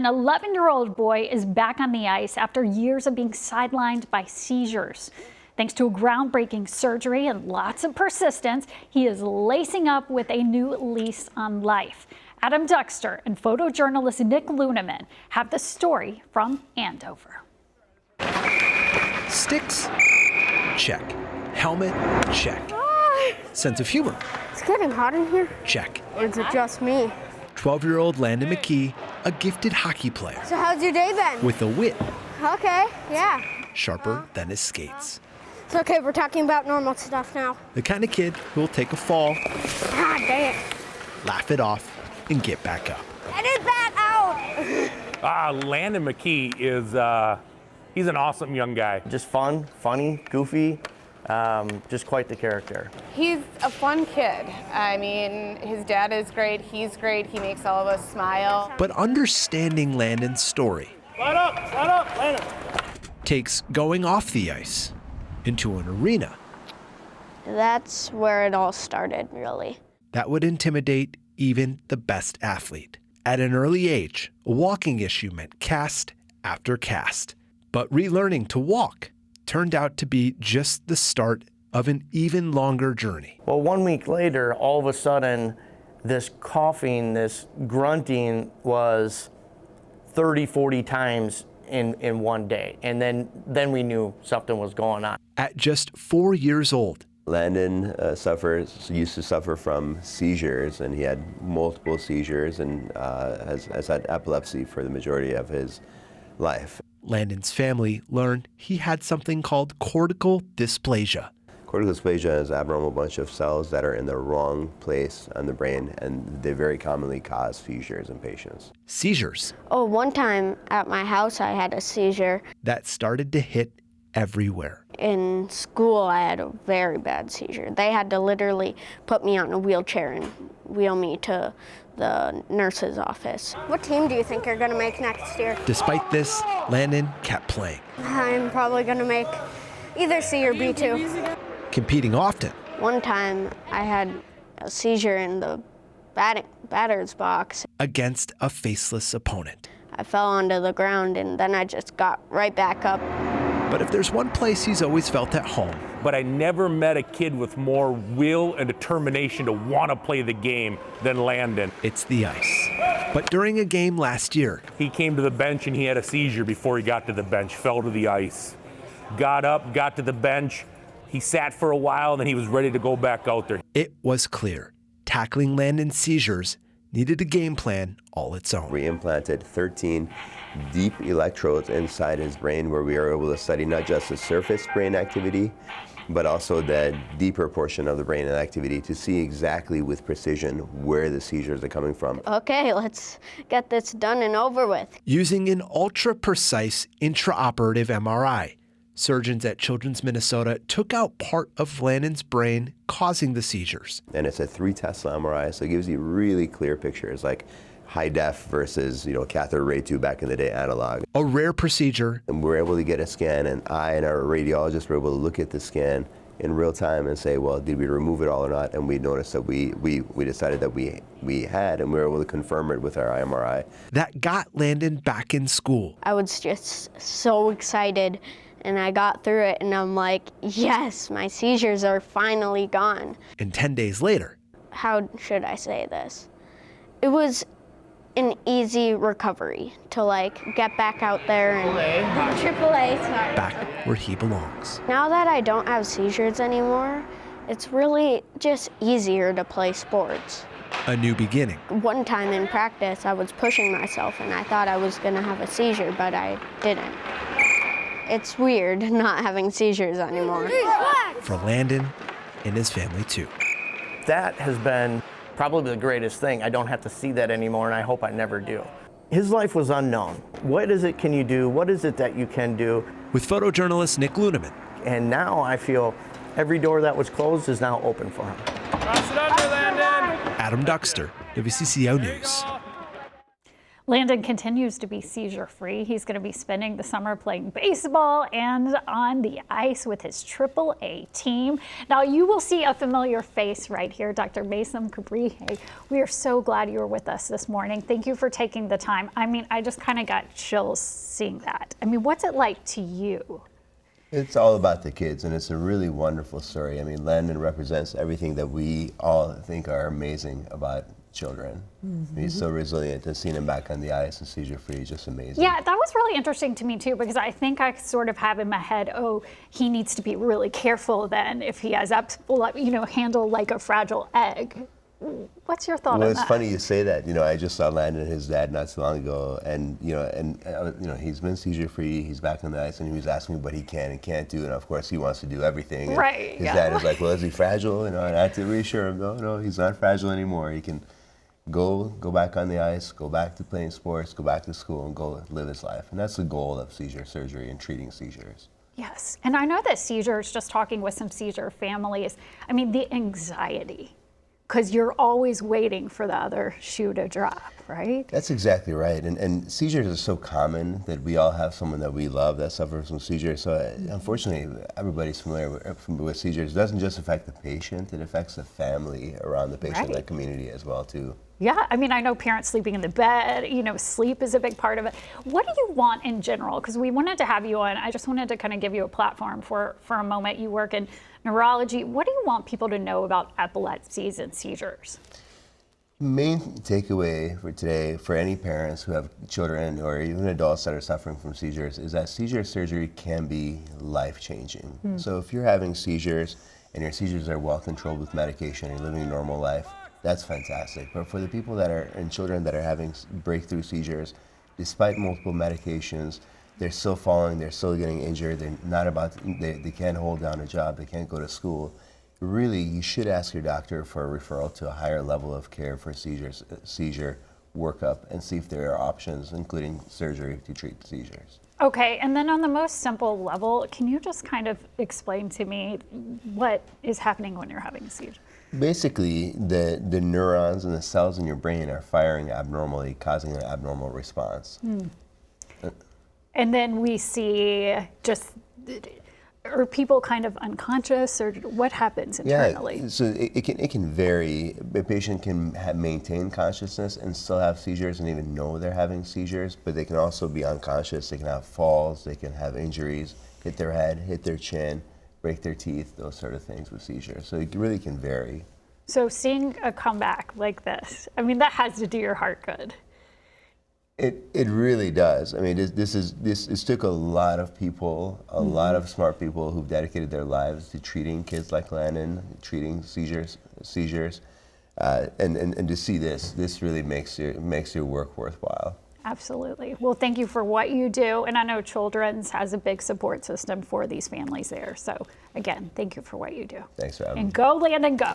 An 11-year-old boy is back on the ice after years of being sidelined by seizures. Thanks to a groundbreaking surgery and lots of persistence, he is lacing up with a new lease on life. Adam Duxter and photojournalist Nick Luneman have the story from Andover. Sticks? Check. Helmet? Check. Sense of humor? It's getting hot in here. Check. Is it just me? 12-year-old Landon McKee, a gifted hockey player. So how's your day been? With a wit. Okay, yeah. Sharper than his skates. It's okay, we're talking about normal stuff now. The kind of kid who will take a fall, God dang it. laugh it off, and get back up. Edit that out! Landon McKee is, he's an awesome young guy. Just fun, funny, goofy, just quite the character. He's a fun kid. I mean, his dad is great, he's great, he makes all of us smile. But understanding Landon's story Landon. takes going off the ice into an arena That's where it all started, really. that would intimidate even the best athlete. At an early age, a walking issue meant cast after cast. But relearning to walk turned out to be just the start of an even longer journey. Well, 1 week later, all of a sudden, this coughing, this grunting was 30, 40 times in one day. And then we knew something was going on. At just 4 years old, Landon used to suffer from seizures, and he had multiple seizures and has had epilepsy for the majority of his life. Landon's family learned he had something called cortical dysplasia. Cortical dysplasia is an abnormal bunch of cells that are in the wrong place on the brain, and they very commonly cause seizures in patients. Seizures Oh, one time at my house I had a seizure. that started to hit everywhere. In school I had a very bad seizure. They had to literally put me on a wheelchair and wheel me to the nurse's office. What team do you think you're going to make next year? Despite this, Landon kept playing, I'm probably going to make either C or B2. competing often. One time I had a seizure in the batter's box. Against a faceless opponent. I fell onto the ground and then I just got right back up. But if there's one place he's always felt at home, But I never met a kid with more will and determination to want to play the game than Landon. it's the ice. But during a game last year, He came to the bench and he had a seizure before he got to the bench, fell to the ice. Got up, got to the bench. He sat for a while, and then he was ready to go back out there. it was clear tackling Landon's seizures needed a game plan all its own. We implanted 13 deep electrodes inside his brain, where we are able to study not just the surface brain activity, but also the deeper portion of the brain activity to see exactly with precision where the seizures are coming from. Okay, let's get this done and over with. Using an ultra-precise intraoperative MRI, surgeons at Children's Minnesota took out part of Landon's brain causing the seizures. And it's a 3 Tesla MRI, so it gives you really clear pictures, like high def versus, cathode ray tube back in the day analog. A rare procedure And we're able to get a scan, and I and our radiologist were able to look at the scan in real time and say, well, did we remove it all or not? And we noticed that we decided that we had, and we were able to confirm it with our MRI. that got Landon back in school. I was just so excited and I got through it and I'm like, yes, my seizures are finally gone. And 10 days later, How should I say this? It was an easy recovery to get back out there and AAA, sorry. back where he belongs. Now that I don't have seizures anymore, it's really just easier to play sports. A new beginning. One time in practice, I was pushing myself and I thought I was gonna have a seizure, but I didn't. It's weird not having seizures anymore. For Landon and his family too. That has been probably the greatest thing. I don't have to see that anymore, and I hope I never do. His life was unknown. What is it can you do? What is it that you can do? With photojournalist Nick Luneman. And now I feel every door that was closed is now open for him. Cross it under, Landon. Adam Duxter, WCCO News. Landon continues to be seizure-free. He's going to be spending the summer playing baseball and on the ice with his AAA team. Now, you will see a familiar face right here, Dr. Meysam Kebriaei. We are so glad you were with us this morning. Thank you for taking the time. I mean, I just kind of got chills seeing that. I mean, what's it like to you? It's all about the kids, and it's a really wonderful story. I mean, Landon represents everything that we all think are amazing about children. He's so resilient, and seeing him back on the ice and seizure-free is just amazing. Yeah, that was really interesting to me too, because I think I sort of have in my head, oh, he needs to be really careful then if he has handle like a fragile egg. What's your thought on that? Well, it's funny you say that. You know, I just saw Landon and his dad not too long ago, and he's been seizure-free. He's back on the ice, and he was asking me what he can and can't do, and of course he wants to do everything. And right. His dad is like, "Well, is he fragile?" And I had to reassure him, "No, he's not fragile anymore. He can go back on the ice, go back to playing sports, go back to school, and go live his life." And that's the goal of seizure surgery and treating seizures. Yes, and I know that seizures, just talking with some seizure families, I mean, the anxiety, because you're always waiting for the other shoe to drop, right? That's exactly right. And seizures are so common that we all have someone that we love that suffers from seizures. So unfortunately, everybody's familiar with seizures. It doesn't just affect the patient, it affects the family around the patient and the community as well, too. Yeah, I mean, I know parents sleeping in the bed, sleep is a big part of it. What do you want in general? Because we wanted to have you on, I just wanted to kind of give you a platform for a moment. You work in neurology. What do you want people to know about epilepsies and seizures? Main takeaway for today for any parents who have children or even adults that are suffering from seizures is that seizure surgery can be life-changing. So if you're having seizures and your seizures are well controlled with medication and you're living a normal life, that's fantastic. But for the people that are and children that are having breakthrough seizures, despite multiple medications, they're still falling, they're still getting injured, they can't hold down a job, they can't go to school. Really, you should ask your doctor for a referral to a higher level of care for seizure workup, and see if there are options, including surgery, to treat seizures. Okay, and then on the most simple level, can you just kind of explain to me what is happening when you're having a seizure? Basically, the neurons and the cells in your brain are firing abnormally, causing an abnormal response. And then we see are people kind of unconscious, or what happens internally? Yeah, so it can vary. A patient can maintain consciousness and still have seizures and even know they're having seizures, but they can also be unconscious. They can have falls, they can have injuries, hit their head, hit their chin, break their teeth, those sort of things with seizures. So it really can vary. So seeing a comeback like this, I mean, that has to do your heart good. It really does. I mean, this took a lot of people, a lot of smart people who've dedicated their lives to treating kids like Landon, treating seizures, and to see this really makes your work worthwhile. Absolutely. Well, thank you for what you do. And I know Children's has a big support system for these families there. So again, thank you for what you do. Thanks for having me. And go, Landon, go.